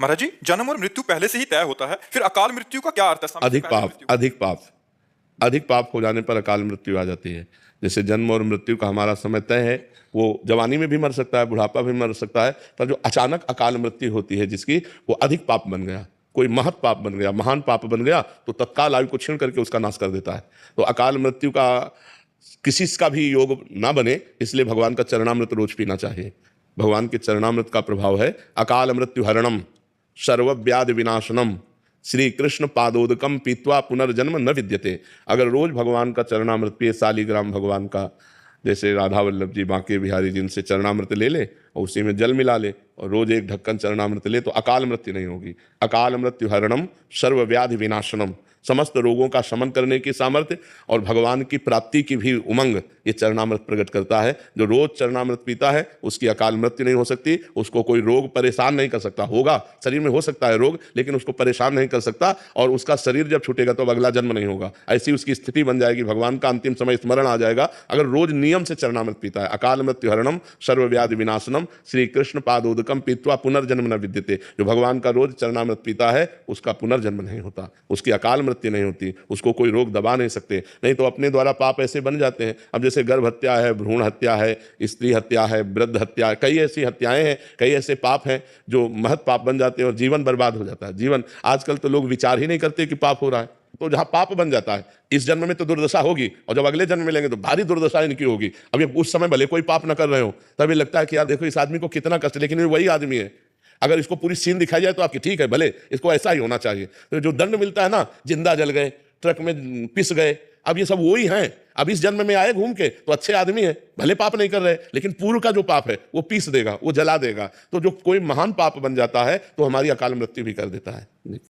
महाराज जी, जन्म और मृत्यु पहले से ही तय होता है, फिर अकाल मृत्यु का क्या अर्थ है? समय से अधिक पहले पाप, मृत्यु। अधिक पाप, अधिक पाप हो जाने पर अकाल मृत्यु आ जाती है। जैसे जन्म और मृत्यु का हमारा समय तय है, वो जवानी में भी मर सकता है, बुढ़ापा भी मर सकता है, पर जो अचानक अकाल मृत्यु होती है जिसकी, वो अधिक पाप बन गया, कोई महत पाप बन गया, महान पाप बन गया, तो तत्काल आयु को छीन करके उसका नाश कर देता है। तो अकाल मृत्यु का किसी का भी योग ना बने, इसलिए भगवान का चरणामृत रोज पीना चाहिए। भगवान के चरणामृत का प्रभाव है अकाल मृत्यु हरणम सर्वव्याधि विनाशनम श्री कृष्ण पादोदकम पीत्वा पुनर्जन्म न विद्यते। अगर रोज भगवान का चरणामृत पिए, सालीग्राम भगवान का, जैसे राधा वल्लभ जी बांके बिहारी जी से चरणामृत ले ले और उसी में जल मिला ले और रोज एक ढक्कन चरणामृत ले, तो अकाल मृत्यु नहीं होगी। अकाल मृत्यु हरणम सर्वव्याधि विनाशनम, समस्त रोगों का शमन करने की सामर्थ्य और भगवान की प्राप्ति की भी उमंग ये चरणामृत प्रकट करता है। जो रोज चरणामृत पीता है उसकी अकाल मृत्यु नहीं हो सकती, उसको कोई रोग परेशान नहीं कर सकता। होगा, शरीर में हो सकता है रोग, लेकिन उसको परेशान नहीं कर सकता, और उसका शरीर जब छूटेगा तो अगला जन्म नहीं होगा। ऐसी उसकी स्थिति बन जाएगी, भगवान का अंतिम समय स्मरण आ जाएगा अगर रोज नियम से चरणामृत पीता है। अकाल मृत्यु हरणम सर्वव्याधि विनाशनम श्री कृष्ण पादोदकम पीत्वा पुनर्जन्म न विद्यते। जो भगवान का रोज चरणामृत पीता है उसका पुनर्जन्म नहीं होता, उसकी अकाल मृत्यु नहीं होती, उसको कोई रोग दबा नहीं सकते। नहीं तो अपने द्वारा पाप ऐसे बन जाते हैं। अब जैसे गर्भ हत्या है, भ्रूण हत्या है, स्त्री हत्या है, वृद्ध हत्या है, कई ऐसी हत्याएं हैं, कई ऐसे पाप हैं जो महत पाप बन जाते हैं और जीवन बर्बाद हो जाता है। जीवन, आजकल तो लोग विचार ही नहीं करते कि पाप हो रहा है। तो जहां पाप बन जाता है, इस जन्म में तो दुर्दशा होगी, और जब अगले जन्म में लेंगे तो भारी दुर्दशा इनकी होगी। अब ये उस समय भले कोई पाप ना कर रहे हो, तभी लगता है कि यार देखो इस आदमी को कितना कष्ट, लेकिन ये वही आदमी है। अगर इसको पूरी सीन दिखाई जाए तो आपकी ठीक है, भले इसको ऐसा ही होना चाहिए। तो जो दंड मिलता है ना, जिंदा जल गए, ट्रक में पिस गए, अब ये सब वही हैं। अब इस जन्म में आए घूम के तो अच्छे आदमी है, भले पाप नहीं कर रहे, लेकिन पूर्व का जो पाप है वो पीस देगा, वो जला देगा। तो जो कोई महान पाप बन जाता है तो हमारी अकाल मृत्यु भी कर देता है।